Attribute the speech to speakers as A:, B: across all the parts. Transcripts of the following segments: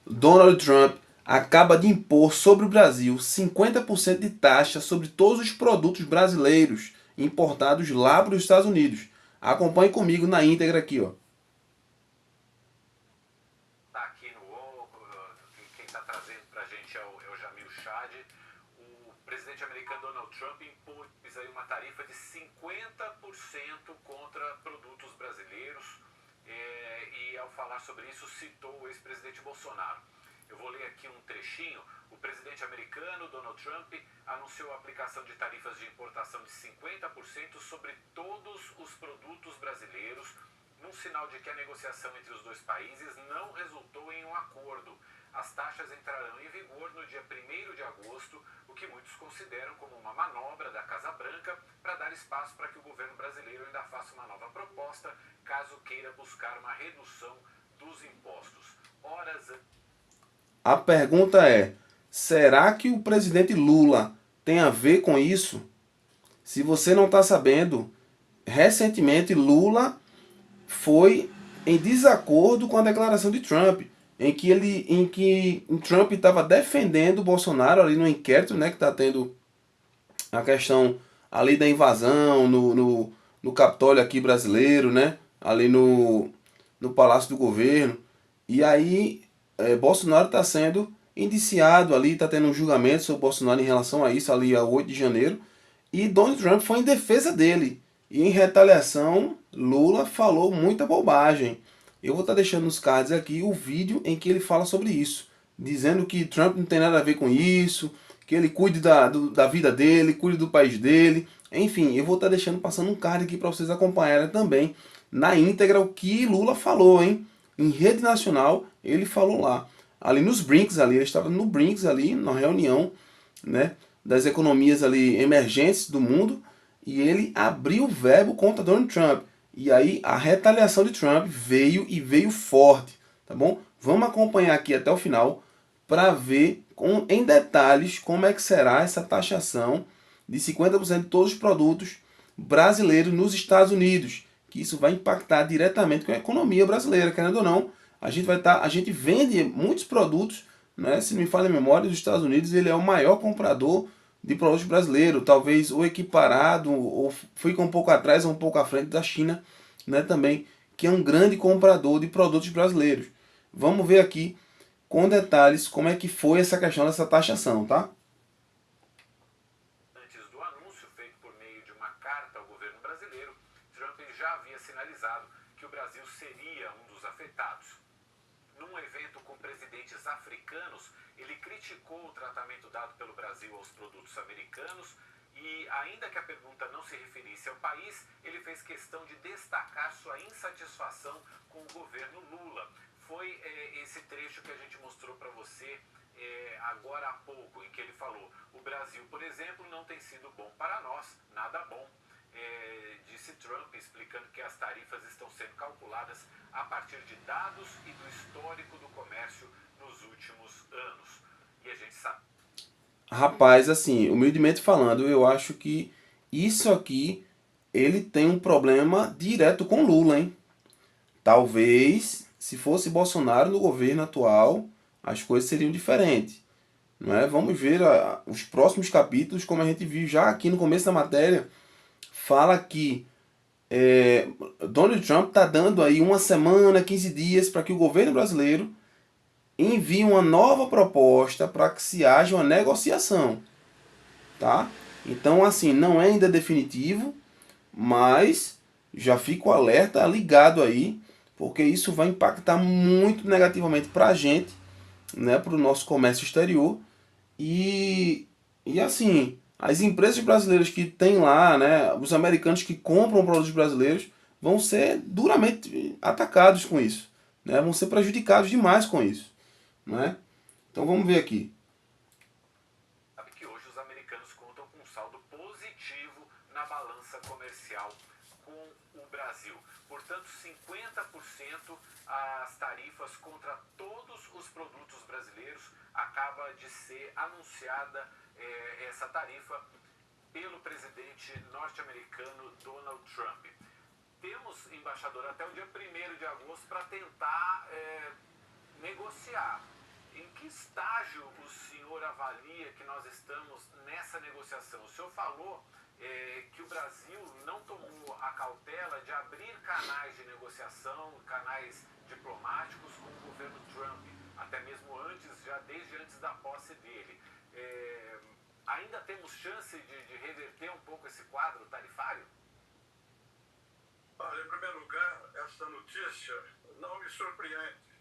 A: Donald Trump acaba de impor sobre o Brasil 50% de taxa sobre todos os produtos brasileiros importados lá para os Estados Unidos. Acompanhe comigo na íntegra aqui, ó.
B: Tá aqui no UOL, quem está trazendo para a gente é o Jamil Chad. O presidente americano Donald Trump impôs aí uma tarifa de 50% contra produtos brasileiros e ao falar sobre isso citou o ex-presidente Bolsonaro. Eu vou ler aqui um trechinho. O presidente americano Donald Trump anunciou a aplicação de tarifas de importação de 50% sobre todos os produtos brasileiros, num sinal de que a negociação entre os dois países não resultou em um acordo. As taxas entrarão em vigor no dia 1º de agosto, o que muitos consideram como uma manobra da Casa Branca para dar espaço para que o governo brasileiro ainda faça uma nova proposta, caso queira buscar uma redução dos impostos. Horas
A: A pergunta é: será que o presidente Lula tem a ver com isso? Se você não está sabendo, recentemente Lula foi em desacordo com a declaração de Trump, em que Trump estava defendendo o Bolsonaro ali no inquérito, né, que está tendo a questão ali da invasão no Capitólio aqui brasileiro, né, ali no Palácio do Governo. E aí Bolsonaro está sendo indiciado ali, está tendo um julgamento sobre Bolsonaro em relação a isso ali a 8 de janeiro. E Donald Trump foi em defesa dele. E em retaliação, Lula falou muita bobagem. Eu vou estar deixando nos cards aqui o vídeo em que ele fala sobre isso. Dizendo que Trump não tem nada a ver com isso, que ele cuide da vida dele, cuide do país dele. Enfim, eu vou estar deixando passando um card aqui para vocês acompanharem também na íntegra o que Lula falou, hein? Em rede nacional, ele falou lá. Ali nos Brinks, ali, ele estava no Brinks ali, na reunião, né, das economias ali emergentes do mundo, e ele abriu o verbo contra Donald Trump. E aí a retaliação de Trump veio e veio forte, tá bom? Vamos acompanhar aqui até o final para ver em detalhes como é que será essa taxação de 50% de todos os produtos brasileiros nos Estados Unidos, que isso vai impactar diretamente com a economia brasileira, querendo ou não. A gente vende muitos produtos, né? Se não me falha a memória, dos Estados Unidos ele é o maior comprador de produtos brasileiros, talvez ou equiparado ou fica um pouco atrás ou um pouco à frente da China, né? Também que é um grande comprador de produtos brasileiros. Vamos ver aqui com detalhes como é que foi essa questão dessa taxação, tá?
B: antes do anúncio feito por meio de uma carta ao governo brasileiro, Trump já havia sinalizado que o Brasil seria um dos afetados. Num evento com presidentes africanos, ele criticou o tratamento dado pelo Brasil aos produtos americanos e, ainda que a pergunta não se referisse ao país, ele fez questão de destacar sua insatisfação com o governo Lula. Foi esse trecho que a gente mostrou para você agora há pouco, em que ele falou: o Brasil, por exemplo, não tem sido bom para nós, nada bom. Disse Trump, explicando que as tarifas estão sendo calculadas a partir de dados e do histórico do comércio nos últimos anos. E a gente sabe.
A: Rapaz, assim, humildemente falando, eu acho que isso aqui ele tem um problema direto com Lula, hein? Talvez, se fosse Bolsonaro no governo atual, as coisas seriam diferentes. Não é? Vamos ver os próximos capítulos, como a gente viu já aqui no começo da matéria, fala que Donald Trump está dando aí uma semana, 15 dias para que o governo brasileiro envie uma nova proposta para que se haja uma negociação, tá? Então, assim, não é ainda definitivo, mas já fico alerta, ligado aí, porque isso vai impactar muito negativamente para a gente, né, para o nosso comércio exterior e, e assim, as empresas brasileiras que tem lá, né, os americanos que compram produtos brasileiros vão ser duramente atacados com isso, né, vão ser prejudicados demais com isso, né? Então vamos ver aqui.
B: Sabe que hoje os americanos contam com um saldo positivo na balança comercial com o Brasil. Portanto, 50% as tarifas contra todos os produtos brasileiros. Acaba de ser anunciada essa tarifa pelo presidente norte-americano Donald Trump. Temos, embaixador, até o dia 1º de agosto para tentar negociar. estágio o senhor avalia que nós estamos nessa negociação? O senhor falou que o Brasil não tomou a cautela de abrir canais de negociação, canais diplomáticos com o governo Trump, até mesmo antes, já desde antes da posse dele. Ainda temos chance de reverter um pouco esse quadro tarifário?
C: Olha, em primeiro lugar, essa notícia não me surpreende.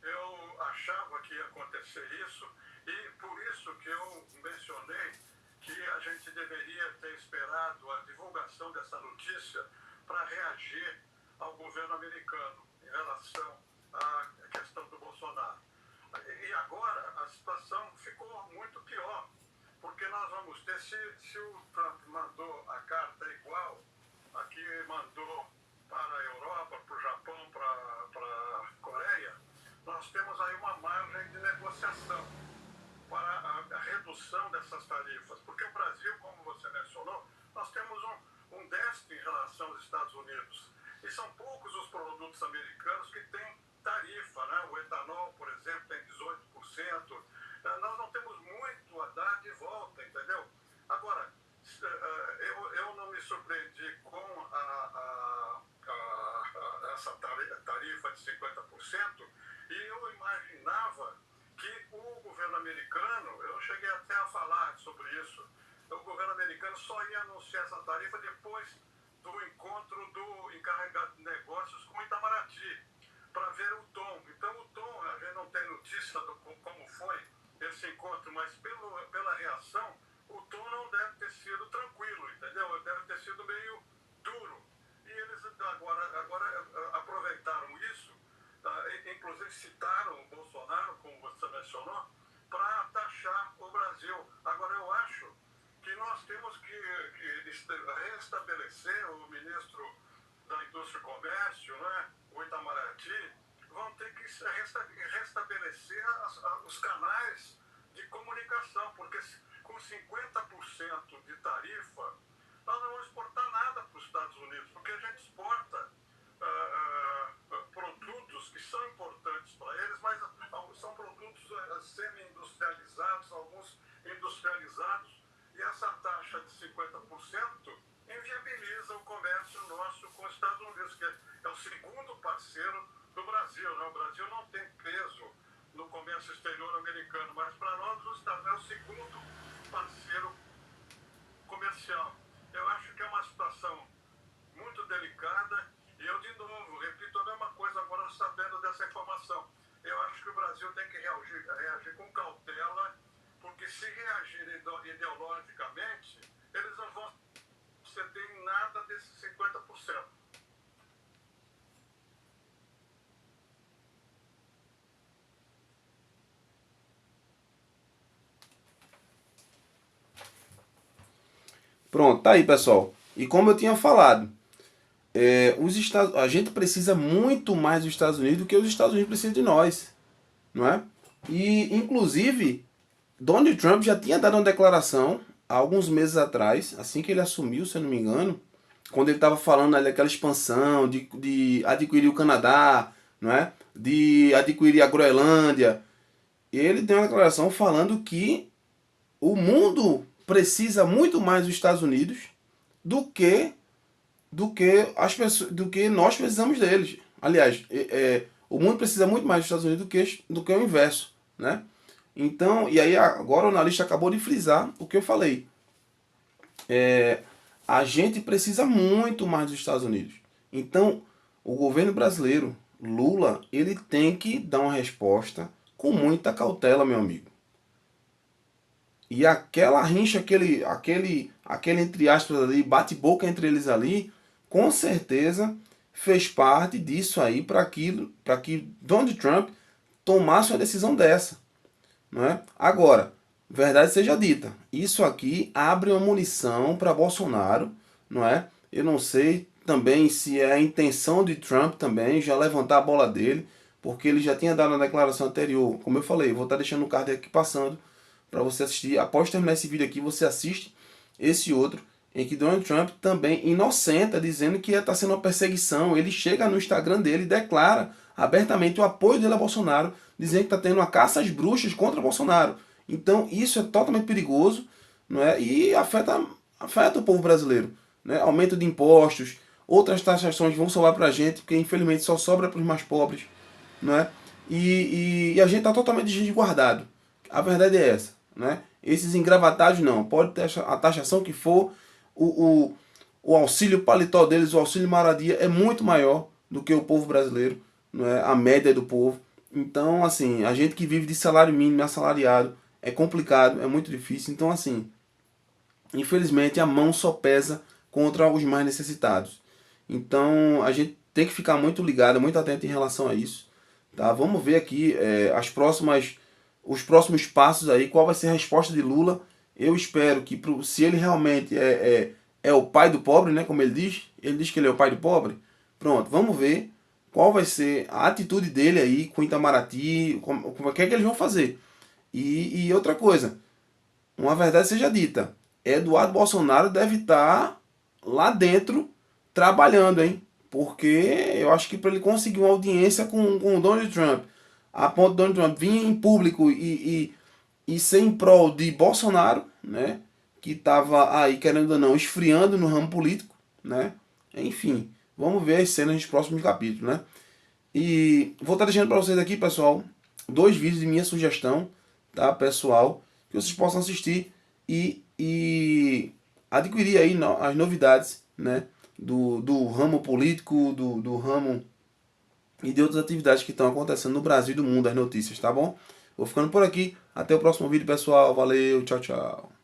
C: Eu achava que ia acontecer isso e por isso que eu mencionei que a gente deveria ter esperado a divulgação dessa notícia para reagir ao governo americano em relação à questão do Bolsonaro. E agora a situação ficou muito pior, porque nós vamos ter, se o Trump mandou a carta igual a que mandou para a Europa, para o Japão, para a Coreia, nós temos aí uma margem de negociação para a redução dessas tarifas, porque o Brasil, como você mencionou, nós temos um déficit em relação aos Estados Unidos, e são poucos os produtos americanos que têm tarifa, né? O etanol, por exemplo, tem 18%, nós não temos muito a dar de volta, entendeu? Agora, eu não me surpreendi com essa tarifa de 50%, e eu imaginava que o governo americano, eu cheguei até a falar sobre isso, o governo americano só ia anunciar essa tarifa depois do encontro do encarregado de negócios com o Itamaraty, para ver o tom. Então o tom, a gente não tem notícia de como foi esse encontro, mas pela reação, o tom não deve ter sido tranquilo, entendeu? Deve ter sido meio duro. E eles agora aproveitaram isso, inclusive citaram o Bolsonaro, como você mencionou, para taxar o Brasil. Agora, eu acho que nós temos que restabelecer o ministro da Indústria e Comércio, né, o Itamaraty, vão ter que restabelecer os canais de comunicação, porque com 50% de tarifa, nós não vamos exportar nada para os Estados Unidos, porque a gente exporta produtos que são importantes para eles, mas são produtos semi-industrializados, alguns industrializados, e essa taxa de 50% inviabiliza o comércio nosso com os Estados Unidos, que é o segundo parceiro do Brasil, né? O Brasil não tem peso no comércio exterior americano, mas para nós os Estados Unidos é o segundo parceiro comercial. Eu acho que é uma situação muito delicada e eu, de novo, repito a mesma coisa agora sabendo dessa informação. Eu acho que o Brasil tem que reagir com cautela, porque se reagir ideologicamente, eles não vão ceder em nada desses 50%.
A: Pronto, tá aí, pessoal. E como eu tinha falado, a gente precisa muito mais dos Estados Unidos do que os Estados Unidos precisam de nós, não é? E, inclusive, Donald Trump já tinha dado uma declaração há alguns meses atrás, assim que ele assumiu, se eu não me engano, quando ele estava falando ali daquela expansão de adquirir o Canadá, não é? De adquirir a Groenlândia. Ele deu uma declaração falando que o mundo precisa muito mais dos Estados Unidos do que nós precisamos deles. Aliás, o mundo precisa muito mais dos Estados Unidos do que o inverso, né? Então, e aí agora o analista acabou de frisar o que eu falei. A gente precisa muito mais dos Estados Unidos. Então, o governo brasileiro, Lula, ele tem que dar uma resposta com muita cautela, meu amigo. E aquela rincha, aquele entre aspas ali, bate-boca entre eles ali, com certeza fez parte disso aí para que Donald Trump tomasse uma decisão dessa, não é? Agora, verdade seja dita, isso aqui abre uma munição para Bolsonaro, não é? Eu não sei também se é a intenção de Trump também já levantar a bola dele, porque ele já tinha dado na declaração anterior, como eu falei, eu vou estar deixando o card aqui passando para você assistir. Após terminar esse vídeo aqui, você assiste esse outro em que Donald Trump também inocenta, dizendo que está sendo uma perseguição. Ele chega no Instagram dele e declara abertamente o apoio dele a Bolsonaro, dizendo que está tendo uma caça às bruxas contra Bolsonaro. Então isso é totalmente perigoso, não é? E afeta o povo brasileiro. Né? Aumento de impostos, outras taxações vão sobrar para a gente, porque infelizmente só sobra para os mais pobres. Não é? E a gente está totalmente desguardado. A verdade é essa. Né? Esses engravatados não. Pode ter a taxação que for, o auxílio paletó deles, o auxílio moradia é muito maior do que o povo brasileiro, não é? A média do povo. Então, assim, a gente que vive de salário mínimo, assalariado, é complicado, é muito difícil. Então, assim, infelizmente a mão só pesa contra os mais necessitados. Então, a gente tem que ficar muito ligado, muito atento em relação a isso. Tá? Vamos ver aqui os próximos passos aí, qual vai ser a resposta de Lula. Eu espero que, se ele realmente é o pai do pobre, né, como ele diz que ele é o pai do pobre, pronto, vamos ver qual vai ser a atitude dele aí com Itamaraty, como é que eles vão fazer. E outra coisa, uma verdade seja dita, Eduardo Bolsonaro deve estar lá dentro trabalhando, hein? Porque eu acho que para ele conseguir uma audiência com o Donald Trump, a ponto de Donald Trump vir em público e ser em prol de Bolsonaro, né? Que estava aí, querendo ou não, esfriando no ramo político, né? Enfim, vamos ver as cenas dos próximos capítulos, né? E vou estar deixando para vocês aqui, pessoal, 2 vídeos de minha sugestão, tá, pessoal, que vocês possam assistir e adquirir aí as novidades, né? Do ramo político, do ramo e de outras atividades que estão acontecendo no Brasil e do mundo, as notícias, tá bom? Vou ficando por aqui. Até o próximo vídeo, pessoal. Valeu, tchau, tchau.